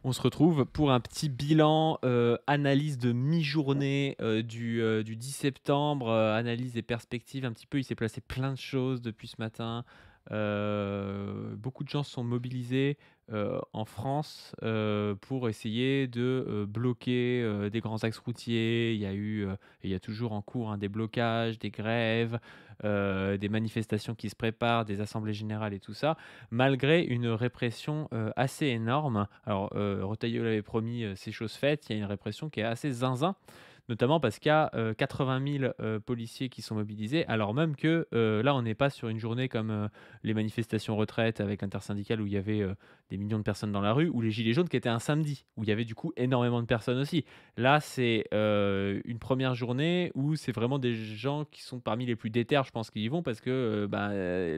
On se retrouve pour un petit bilan, analyse de mi-journée, du 10 septembre, analyse des perspectives un petit peu. Il s'est passé plein de choses depuis ce matin. Beaucoup de gens se sont mobilisés, en France, pour essayer de, bloquer, des grands axes routiers. Il y a eu, et il y a toujours en cours, hein, des blocages, des grèves, des manifestations qui se préparent, des assemblées générales et tout ça, malgré une répression, assez énorme. Alors, Retailleau l'avait promis, c'est chose faite. Il y a une répression qui est assez zinzin, notamment parce qu'il y a, 80 000, policiers qui sont mobilisés, alors même que, là, on n'est pas sur une journée comme, les manifestations retraite avec l'intersyndicale où il y avait, des millions de personnes dans la rue, ou les gilets jaunes qui étaient un samedi, où il y avait du coup énormément de personnes aussi. Là, c'est, une première journée où c'est vraiment des gens qui sont parmi les plus déter, je pense, qui y vont parce que,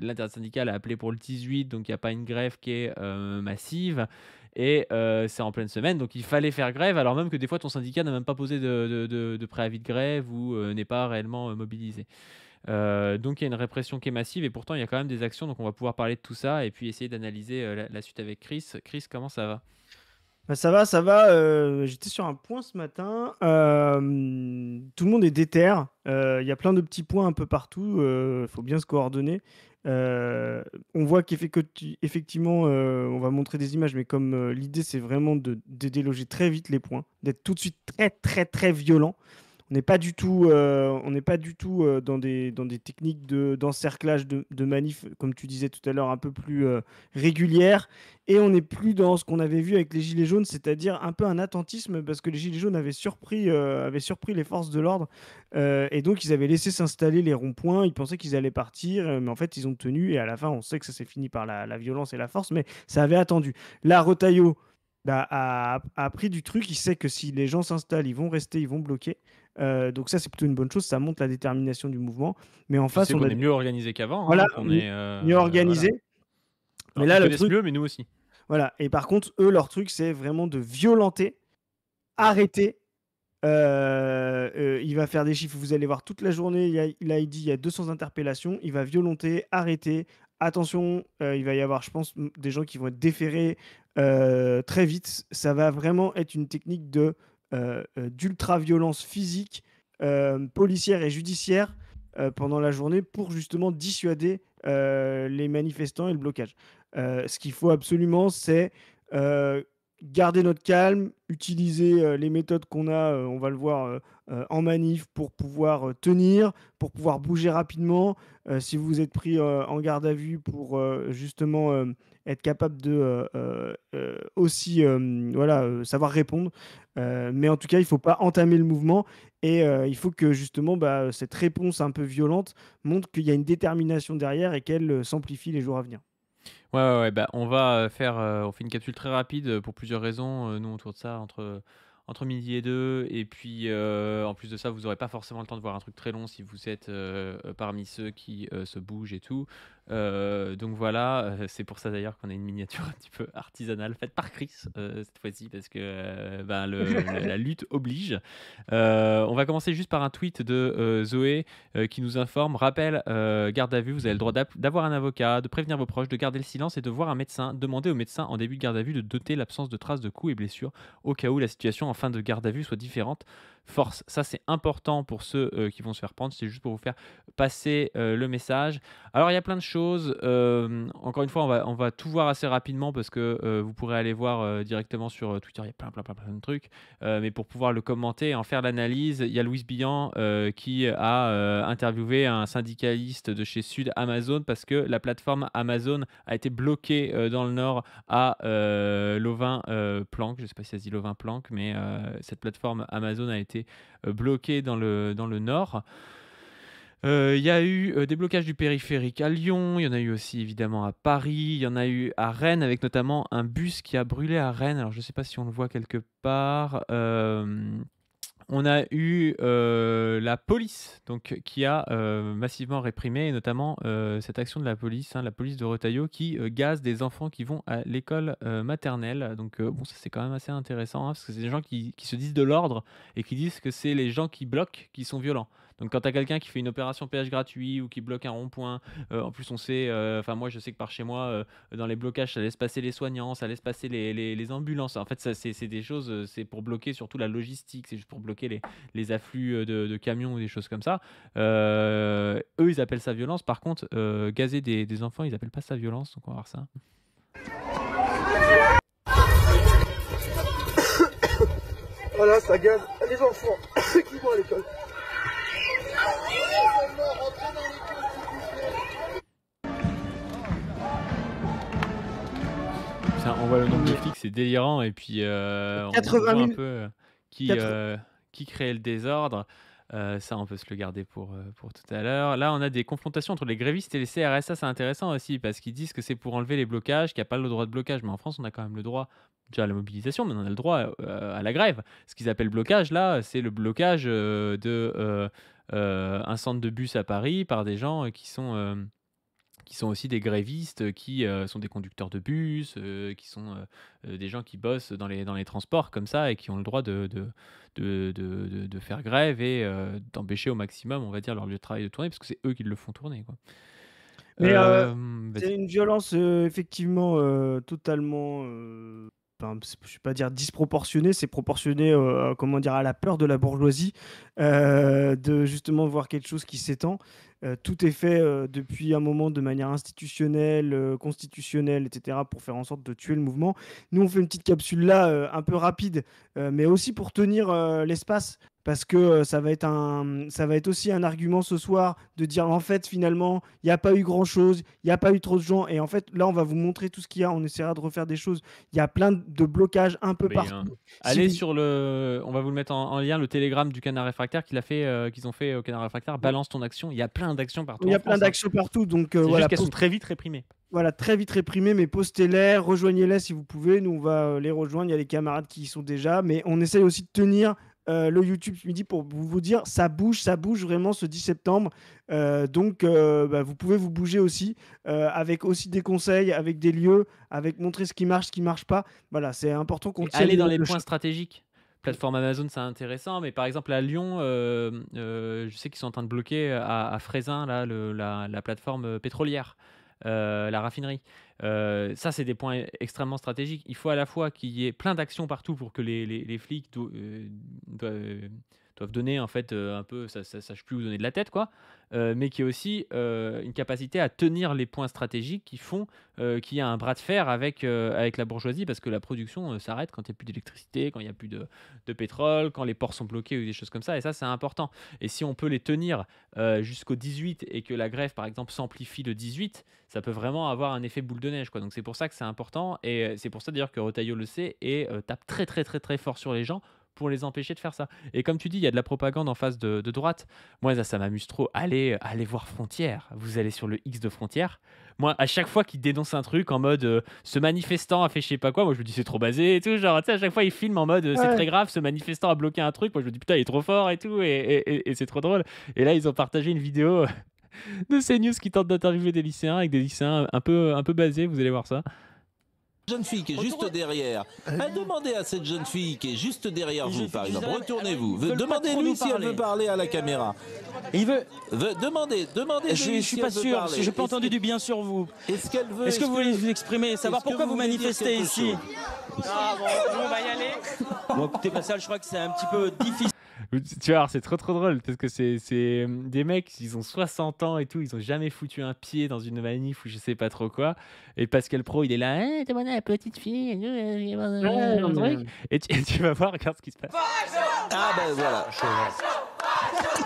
l'intersyndicale a appelé pour le 18, donc il y a pas une grève qui est, massive, et c'est en pleine semaine, donc il fallait faire grève, alors même que des fois ton syndicat n'a même pas posé de préavis de grève ou n'est pas réellement, mobilisé. Donc il y a une répression qui est massive et pourtant il y a quand même des actions, donc on va pouvoir parler de tout ça et puis essayer d'analyser, la suite avec Chris. Chris, comment ça va? Bah, ça va, j'étais sur un point ce matin, tout le monde est déter, il y a plein de petits points un peu partout, faut bien se coordonner. On voit effectivement, on va montrer des images, mais comme, l'idée c'est vraiment de déloger très vite les points, d'être tout de suite très, très, très violent. On n'est pas du tout dans des techniques d'encerclage de manif, comme tu disais tout à l'heure, un peu plus régulières. Et on n'est plus dans ce qu'on avait vu avec les Gilets jaunes, c'est-à-dire un peu un attentisme, parce que les Gilets jaunes avaient surpris les forces de l'ordre. Et donc, ils avaient laissé s'installer les ronds-points. Ils pensaient qu'ils allaient partir, mais en fait, ils ont tenu. Et à la fin, on sait que ça s'est fini par la violence et la force, mais ça avait attendu. Là, Retailleau a appris du truc. Il sait que si les gens s'installent, ils vont rester, ils vont bloquer. Donc ça, c'est plutôt une bonne chose, ça montre la détermination du mouvement. Mais en Puis face, c'est on qu'on a est des... mieux organisé qu'avant, hein, Voilà, donc on est, mieux voilà. organisé. Mais Alors ils là, le connaissent truc, mieux, mais nous aussi. voilà. Et par contre, eux, leur truc, c'est vraiment de violenter, arrêter. Il va faire des chiffres, vous allez voir toute la journée, là, il dit il y a 200 interpellations, il va violenter, arrêter. Attention, il va y avoir, je pense, des gens qui vont être déférés très vite. Ça va vraiment être une technique d'ultra-violence physique, policière et judiciaire pendant la journée pour justement dissuader les manifestants et le blocage. Ce qu'il faut absolument, c'est euh, garder notre calme, utiliser les méthodes qu'on a, on va le voir en manif pour pouvoir tenir, pour pouvoir bouger rapidement. Si vous êtes pris en garde à vue pour justement être capable de aussi voilà, savoir répondre. Mais en tout cas, il ne faut pas entamer le mouvement et il faut que justement cette réponse un peu violente montre qu'il y a une détermination derrière et qu'elle s'amplifie les jours à venir. Ouais, ouais, ouais, bah, on va, faire, on fait une capsule très rapide, pour plusieurs raisons, nous autour de ça, entre midi et 2, et puis, en plus de ça, vous aurez pas forcément le temps de voir un truc très long si vous êtes, parmi ceux qui, se bougent et tout. Donc voilà, c'est pour ça d'ailleurs qu'on a une miniature un petit peu artisanale faite par Chris, cette fois-ci parce que, ben, le la lutte oblige. On va commencer juste par un tweet de, Zoé, qui nous informe: «Rappel, garde à vue, vous avez le droit d'avoir un avocat, de prévenir vos proches, de garder le silence et de voir un médecin. Demandez au médecin en début de garde à vue de noter l'absence de traces de coups et blessures au cas où la situation en fin de garde à vue soit différente. Force». Ça, c'est important pour ceux, qui vont se faire prendre. C'est juste pour vous faire passer, le message. Alors, il y a plein de choses. Encore une fois, on va tout voir assez rapidement parce que, vous pourrez aller voir, directement sur, Twitter. Il y a plein, plein, plein, plein de trucs. Mais pour pouvoir le commenter et en faire l'analyse, il y a Louis Billan qui a interviewé un syndicaliste de chez Sud Amazon parce que la plateforme Amazon a été bloquée dans le Nord à Lovin-Planck. Je ne sais pas si ça se dit Lovin-Planck, mais cette plateforme Amazon a été bloquée dans le Nord. Il y a eu des blocages du périphérique à Lyon, il y en a eu aussi évidemment à Paris, il y en a eu à Rennes avec notamment un bus qui a brûlé à Rennes. Alors je ne sais pas si on le voit quelque part. On a eu, la police donc qui a, massivement réprimé, et notamment, cette action de la police, hein, la police de Retailleau qui, gaze des enfants qui vont à l'école, maternelle. Donc, bon, ça c'est quand même assez intéressant, hein, parce que c'est des gens qui se disent de l'ordre et qui disent que c'est les gens qui bloquent qui sont violents. Donc quand tu as quelqu'un qui fait une opération péage gratuit ou qui bloque un rond-point, en plus on sait, enfin moi je sais que par chez moi, dans les blocages, ça laisse passer les soignants, ça laisse passer les ambulances. En fait, ça c'est des choses, c'est pour bloquer surtout la logistique, c'est juste pour bloquer les afflux, de camions ou des choses comme ça. Eux, ils appellent ça violence. Par contre, gazer des enfants, ils appellent pas ça violence, donc on va voir ça. Voilà, ça gaze les enfants qui vont à l'école. On voit le nombre de flics, c'est délirant. Et puis, on 80 voit 000, un peu qui, 80 qui crée le désordre. Ça, on peut se le garder pour tout à l'heure. Là, on a des confrontations entre les grévistes et les CRS. Ça, c'est intéressant aussi parce qu'ils disent que c'est pour enlever les blocages, qu'il n'y a pas le droit de blocage. Mais en France, on a quand même le droit déjà à la mobilisation, mais on a le droit à la grève. Ce qu'ils appellent blocage, là, c'est le blocage un centre de bus à Paris par des gens qui sont aussi des grévistes, qui sont des conducteurs de bus, qui sont des gens qui bossent dans les transports comme ça et qui ont le droit de faire grève et d'empêcher au maximum, on va dire, leur lieu de travail de tourner, parce que c'est eux qui le font tourner, quoi. Mais Vas-y. c'est une violence effectivement totalement, enfin, je ne vais pas dire disproportionnée, c'est proportionné comment dire, à la peur de la bourgeoisie de justement voir quelque chose qui s'étend. Tout est fait depuis un moment de manière institutionnelle, constitutionnelle, etc., pour faire en sorte de tuer le mouvement. Nous, on fait une petite capsule là, un peu rapide, mais aussi pour tenir l'espace. Parce que ça va être aussi un argument ce soir de dire en fait finalement il n'y a pas eu grand chose, il n'y a pas eu trop de gens et en fait là on va vous montrer tout ce qu'il y a, on essaiera de refaire des choses. Il y a plein de blocages un peu Mais, partout. Si allez vous- sur on va vous le mettre en lien, le Telegram du Canard Réfractaire qu'ils ont fait au Canard Réfractaire. Balance ton action. Il y a plein d'actions partout Il y en a plein France, hein. d'actions partout, donc C'est voilà, juste qu'elles sont très vite réprimées. voilà, très vite réprimées, mais postez-les, rejoignez-les si vous pouvez. Nous, on va les rejoindre. Il y a les camarades qui y sont déjà, mais on essaye aussi de tenir le YouTube ce midi pour vous dire ça bouge vraiment ce 10 septembre. Donc, vous pouvez vous bouger aussi, avec aussi des conseils, avec des lieux, avec montrer ce qui marche pas. Voilà, c'est important qu'on Et tienne aller dans les le points choc. stratégiques. Plateforme Amazon, c'est intéressant, mais par exemple à Lyon, je sais qu'ils sont en train de bloquer à Frézin là, la plateforme pétrolière, la raffinerie. Ça, c'est des points extrêmement stratégiques. Il faut à la fois qu'il y ait plein d'actions partout pour que les flics doivent donner en fait un peu, ça sache plus où donner de la tête, quoi. Mais qu'il y ait aussi une capacité à tenir les points stratégiques qui font qu'il y a un bras de fer avec la bourgeoisie, parce que la production s'arrête quand il n'y a plus d'électricité, quand il n'y a plus de pétrole, quand les ports sont bloqués ou des choses comme ça, et ça c'est important. Et si on peut les tenir jusqu'au 18 et que la grève par exemple s'amplifie le 18, ça peut vraiment avoir un effet boule de neige, quoi. Donc c'est pour ça que c'est important, et c'est pour ça d'ailleurs que Retailleau le sait et tape très très très très fort sur les gens pour les empêcher de faire ça. Et comme tu dis, il y a de la propagande en face de droite. Moi, ça m'amuse trop. Allez voir Frontières. Vous allez sur le X de Frontières. Moi, à chaque fois qu'ils dénoncent un truc en mode ce manifestant a fait je sais pas quoi, moi je me dis c'est trop basé et tout. Genre, tu sais, à chaque fois ils filment en mode c'est Ouais. très grave, ce manifestant a bloqué un truc. Moi je me dis putain, il est trop fort et tout. Et c'est trop drôle. Et là, ils ont partagé une vidéo de CNews qui tente d'interviewer des lycéens avec des lycéens un peu basés. Vous allez voir ça. Jeune fille qui est juste derrière. Demandez à cette jeune fille qui est juste derrière vous, par exemple. Retournez-vous. Demandez-lui si elle veut parler à la caméra. Il veut. Demandez. Je suis pas sûr, parce que j'ai pas entendu du bien sur vous. Est-ce qu'elle veut Est-ce que vous voulez vous exprimer, savoir est-ce que pourquoi vous vous voulez dire manifestez quelque ici? chose On va y aller. Bon, écoutez, Pascal, je crois que c'est un petit peu difficile. Tu vois, alors, c'est trop drôle parce que c'est des mecs, ils ont 60 ans et tout, ils ont jamais foutu un pied dans une manif ou je sais pas trop quoi. Et Pascal Pro, il est là, demandez à la petite fille, un truc. Et tu vas voir, regarde ce qui se passe. Ah ben voilà.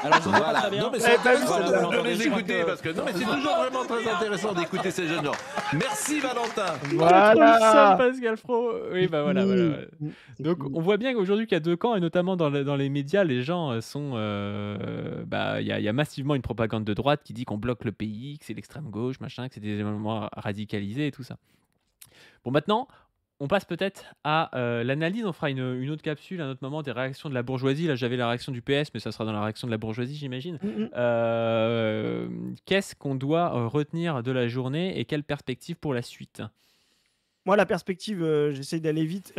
Alors, je vous Voilà. très bien. Non mais c'est intéressant Voilà, de les je crois écouter que- parce que non mais c'est toujours vraiment très intéressant d'écouter ces jeunes gens. Merci Valentin. Voilà. Trop le seum, Pascal Pro. Oui, bah voilà. Mmh. Donc on voit bien qu'aujourd'hui qu'il y a deux camps, et notamment dans les médias, les gens sont... il y a massivement une propagande de droite qui dit qu'on bloque le pays, que c'est l'extrême gauche, machin, que c'est des éléments radicalisés et tout ça. Bon, maintenant, on passe peut-être à l'analyse. On fera une autre capsule à un autre moment des réactions de la bourgeoisie. Là, j'avais la réaction du PS, mais ça sera dans la réaction de la bourgeoisie, j'imagine. Qu'est-ce qu'on doit retenir de la journée et quelle perspective pour la suite? Moi, la perspective, j'essaye d'aller vite.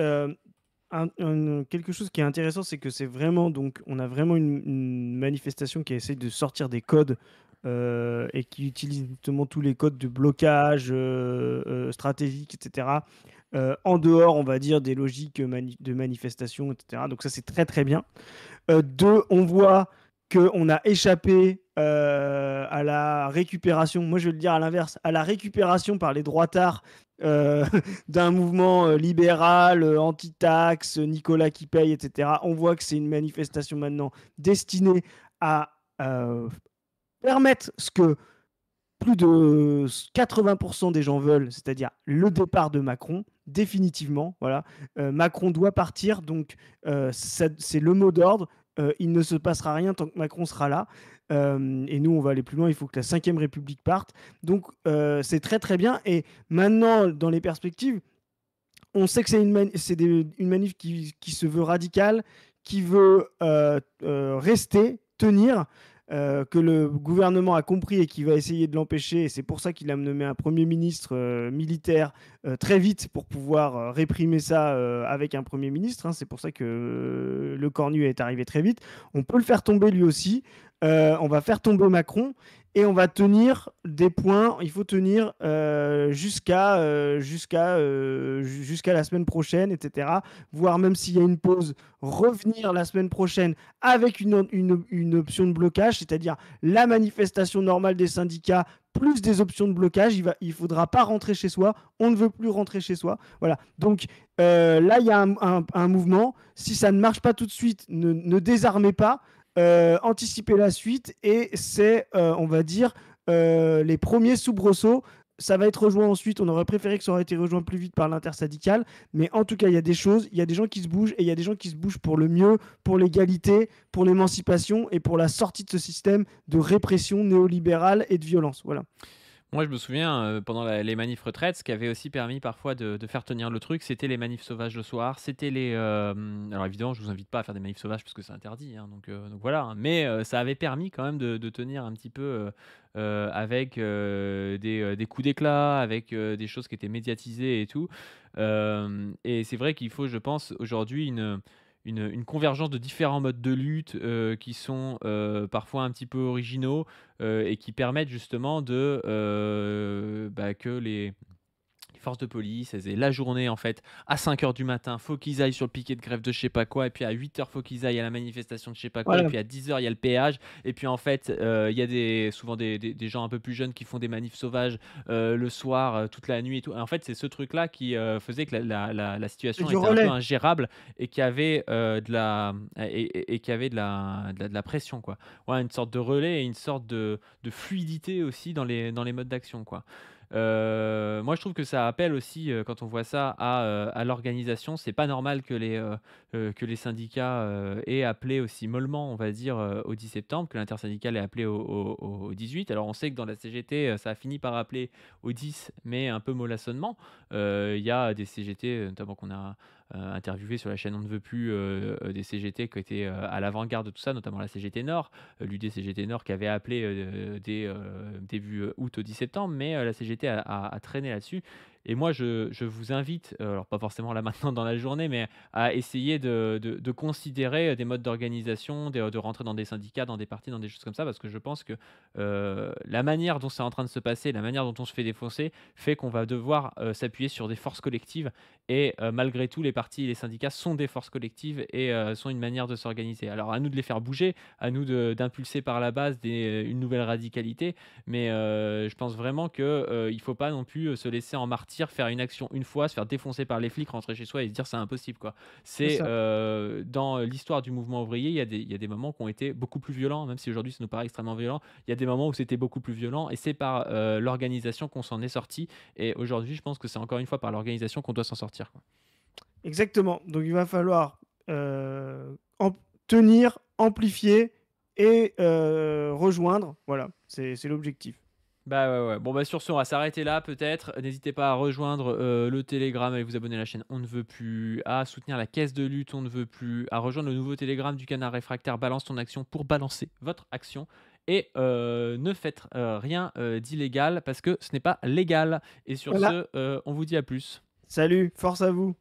quelque chose qui est intéressant, c'est que c'est vraiment donc on a vraiment une manifestation qui essaye de sortir des codes et qui utilise justement tous les codes de blocage stratégique, etc. En dehors, on va dire, des logiques de manifestation, etc. Donc ça, c'est très très bien. Deux, on voit qu'on a échappé à la récupération, moi je vais le dire à l'inverse, à la récupération par les droitards d'un mouvement libéral, anti-taxe, Nicolas qui paye, etc. On voit que c'est une manifestation maintenant destinée à permettre ce que plus de 80% des gens veulent, c'est-à-dire le départ de Macron, définitivement. Voilà. Macron doit partir, donc c'est le mot d'ordre. Il ne se passera rien tant que Macron sera là. Et nous, on va aller plus loin. Il faut que la 5e République parte. Donc, c'est très, très bien. Et maintenant, dans les perspectives, on sait que c'est une manif qui se veut radicale, qui veut rester, tenir, que le gouvernement a compris et qui va essayer de l'empêcher. Et c'est pour ça qu'il a nommé un Premier ministre militaire très vite pour pouvoir réprimer ça avec un Premier ministre. Hein. C'est pour ça que le Cornu est arrivé très vite. On peut le faire tomber lui aussi. On va faire tomber Macron. Et on va tenir des points, il faut tenir jusqu'à la semaine prochaine, etc. Voire même s'il y a une pause, revenir la semaine prochaine avec une option de blocage, c'est-à-dire la manifestation normale des syndicats plus des options de blocage. Il ne faudra pas rentrer chez soi, on ne veut plus rentrer chez soi. Voilà. Donc là, il y a un mouvement. Si ça ne marche pas tout de suite, ne désarmez pas. Anticiper la suite et c'est, on va dire, les premiers soubresauts. Ça va être rejoint ensuite. On aurait préféré que ça aurait été rejoint plus vite par l'intersyndicale. Mais en tout cas, il y a des choses, il y a des gens qui se bougent et il y a des gens qui se bougent pour le mieux, pour l'égalité, pour l'émancipation et pour la sortie de ce système de répression néolibérale et de violence. Voilà. Moi, je me souviens, pendant les manifs retraites, ce qui avait aussi permis parfois de faire tenir le truc, c'était les manifs sauvages le soir. C'était alors évidemment, je vous invite pas à faire des manifs sauvages parce que c'est interdit, hein, donc voilà, hein. Mais ça avait permis quand même de tenir un petit peu avec des coups d'éclat, avec des choses qui étaient médiatisées et tout. Et c'est vrai qu'il faut, je pense, aujourd'hui une convergence de différents modes de lutte qui sont parfois un petit peu originaux et qui permettent justement que les forces de police, elles aient la journée en fait à 5h du matin, faut qu'ils aillent sur le piquet de grève de je sais pas quoi, et puis à 8h, faut qu'ils aillent à la manifestation de je sais pas quoi, Voilà. et puis à 10h, il y a le péage, et puis en fait, il y a souvent des gens un peu plus jeunes qui font des manifs sauvages le soir, toute la nuit et tout. Et en fait, c'est ce truc-là qui faisait que la situation C'est du était un peu relais. ingérable et qu'il y avait qu'il y avait de la pression, quoi. Ouais, une sorte de relais et une sorte de fluidité aussi dans les modes d'action, quoi. Moi, je trouve que ça appelle aussi, quand on voit ça, à l'organisation. C'est pas normal que les syndicats aient appelé aussi mollement, on va dire, au 10 septembre, que l'intersyndicale ait appelé au 18. Alors, on sait que dans la CGT, ça a fini par appeler au 10, mais un peu mollassonnement. Il y a des CGT, notamment qu'on a interviewé sur la chaîne On ne veut plus, des CGT qui étaient à l'avant-garde de tout ça, notamment la CGT Nord, l'UD-CGT Nord qui avait appelé dès début août au 10 septembre, mais la CGT a traîné là-dessus. Et moi, je vous invite, alors pas forcément là maintenant dans la journée, mais à essayer de considérer des modes d'organisation, de rentrer dans des syndicats, dans des partis, dans des choses comme ça, parce que je pense que la manière dont c'est en train de se passer, la manière dont on se fait défoncer, fait qu'on va devoir s'appuyer sur des forces collectives. Et malgré tout, les partis et les syndicats sont des forces collectives et sont une manière de s'organiser. Alors à nous de les faire bouger, à nous d'impulser par la base une nouvelle radicalité, mais je pense vraiment qu'il ne faut pas non plus se laisser en martyr, faire une action une fois, se faire défoncer par les flics, rentrer chez soi et se dire c'est impossible, quoi. C'est ça. dans l'histoire du mouvement ouvrier, il y a des moments qui ont été beaucoup plus violents, même si aujourd'hui ça nous paraît extrêmement violent. Il y a des moments où c'était beaucoup plus violent et c'est par l'organisation qu'on s'en est sorti. Et aujourd'hui, je pense que c'est encore une fois par l'organisation qu'on doit s'en sortir, quoi. Exactement. Donc il va falloir tenir, amplifier et rejoindre. Voilà, c'est l'objectif. Bah ouais, ouais. Bon, bah sur ce, on va s'arrêter là peut-être. N'hésitez pas à rejoindre le Telegram et vous abonner à la chaîne On ne veut plus, à soutenir la caisse de lutte On ne veut plus, à rejoindre le nouveau Telegram du Canard Réfractaire Balance ton action pour balancer votre action. Et ne faites rien d'illégal parce que ce n'est pas légal. Et sur Voilà. ce, on vous dit à plus. Salut, force à vous.